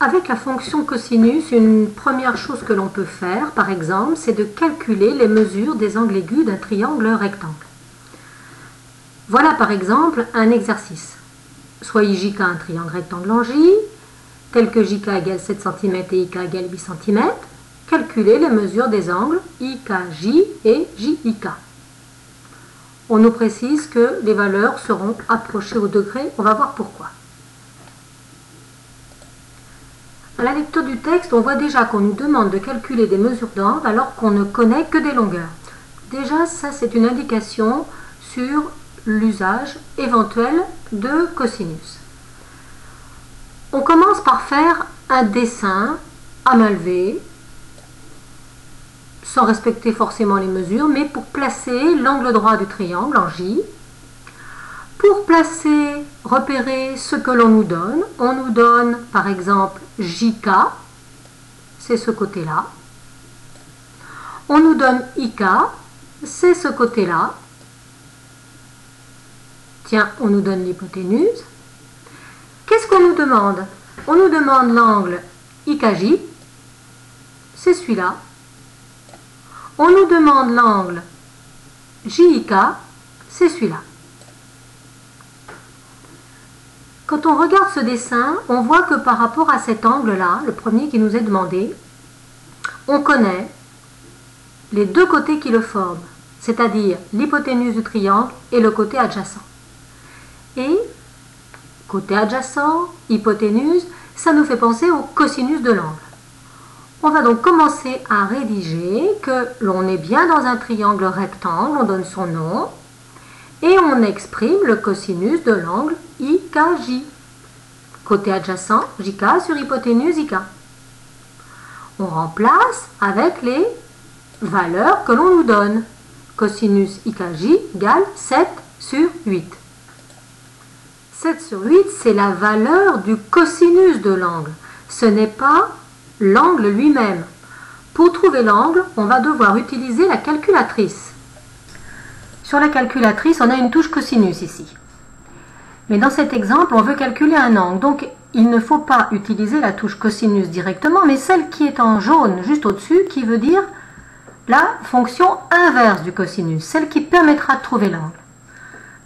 Avec la fonction cosinus, une première chose que l'on peut faire, par exemple, c'est de calculer les mesures des angles aigus d'un triangle rectangle. Voilà par exemple un exercice. Soit IJK un triangle rectangle en J, tel que JK égale 7 cm et IK égale 8 cm, calculer les mesures des angles IKJ et JIK. On nous précise que les valeurs seront approchées au degré, on va voir pourquoi. À la lecture du texte, on voit déjà qu'on nous demande de calculer des mesures d'angle alors qu'on ne connaît que des longueurs. Déjà, ça c'est une indication sur l'usage éventuel de cosinus. On commence par faire un dessin à main levée, sans respecter forcément les mesures, mais pour placer l'angle droit du triangle en J. Pour placer, repérer ce que l'on nous donne, on nous donne par exemple JK, c'est ce côté-là. On nous donne IK, c'est ce côté-là. Tiens, on nous donne l'hypoténuse. Qu'est-ce qu'on nous demande? On nous demande l'angle IKJ, c'est celui-là. On nous demande l'angle JIK, c'est celui-là. Quand on regarde ce dessin, on voit que par rapport à cet angle-là, le premier qui nous est demandé, on connaît les deux côtés qui le forment, c'est-à-dire l'hypoténuse du triangle et le côté adjacent. Et côté adjacent, hypoténuse, ça nous fait penser au cosinus de l'angle. On va donc commencer à rédiger que l'on est bien dans un triangle rectangle, on donne son nom, et on exprime le cosinus de l'angle IKJ. Côté adjacent, JK sur hypoténuse IK. On remplace avec les valeurs que l'on nous donne. Cosinus IKJ égale 7 sur 8. 7 sur 8, c'est la valeur du cosinus de l'angle. Ce n'est pas l'angle lui-même. Pour trouver l'angle, on va devoir utiliser la calculatrice. Sur la calculatrice, on a une touche cosinus ici. Mais dans cet exemple, on veut calculer un angle. Donc, il ne faut pas utiliser la touche cosinus directement, mais celle qui est en jaune juste au-dessus, qui veut dire la fonction inverse du cosinus, celle qui permettra de trouver l'angle.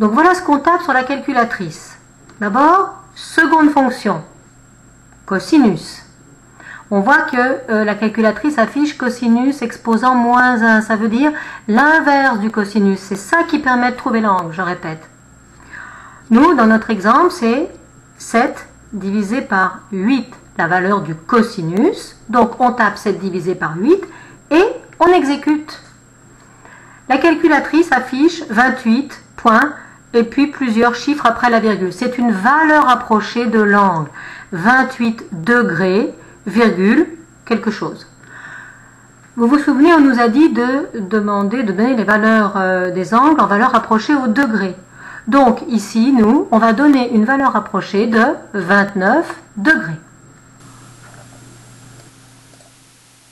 Donc, voilà ce qu'on tape sur la calculatrice. D'abord, seconde fonction, cosinus. On voit que la calculatrice affiche cosinus exposant moins 1. Ça veut dire l'inverse du cosinus. C'est ça qui permet de trouver l'angle, je répète. Nous, dans notre exemple, c'est 7 divisé par 8, la valeur du cosinus. Donc, on tape 7 divisé par 8 et on exécute. La calculatrice affiche 28 points et puis plusieurs chiffres après la virgule. C'est une valeur approchée de l'angle. 28 degrés, virgule, quelque chose. Vous vous souvenez, on nous a dit de donner les valeurs des angles en valeur approchée au degré. Donc ici, nous, on va donner une valeur approchée de 29 degrés.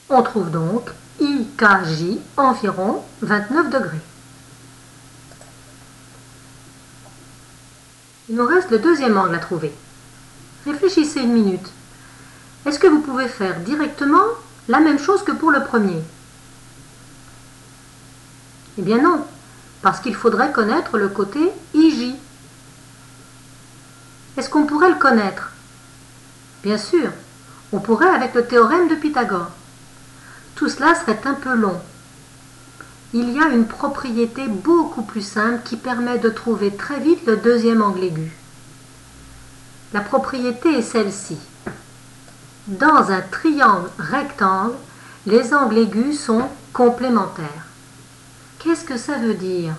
On trouve donc IKJ environ 29 degrés. Il nous reste le deuxième angle à trouver. Réfléchissez une minute. Est-ce que vous pouvez faire directement la même chose que pour le premier? Eh bien non, parce qu'il faudrait connaître le côté IJ. Est-ce qu'on pourrait le connaître? Bien sûr, on pourrait avec le théorème de Pythagore. Tout cela serait un peu long. Il y a une propriété beaucoup plus simple qui permet de trouver très vite le deuxième angle aigu. La propriété est celle-ci. Dans un triangle rectangle, les angles aigus sont complémentaires. Qu'est-ce que ça veut dire?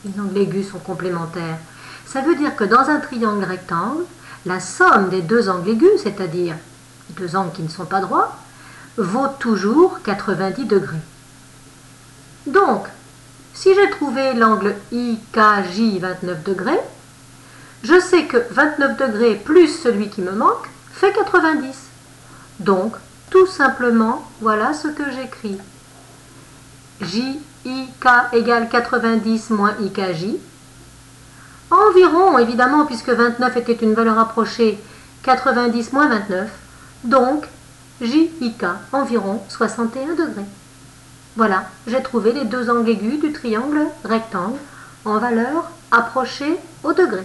Les angles aigus sont complémentaires. Ça veut dire que dans un triangle rectangle, la somme des deux angles aigus, c'est-à-dire deux angles qui ne sont pas droits, vaut toujours 90 degrés. Donc, si j'ai trouvé l'angle IKJ 29 degrés, je sais que 29 degrés plus celui qui me manque fait 90. Donc, tout simplement, voilà ce que j'écris. JIK égale 90 moins IKJ. Environ, évidemment, puisque 29 était une valeur approchée, 90 moins 29, Donc, JIK, environ 61 degrés. Voilà, j'ai trouvé les deux angles aigus du triangle rectangle en valeur approchée au degré.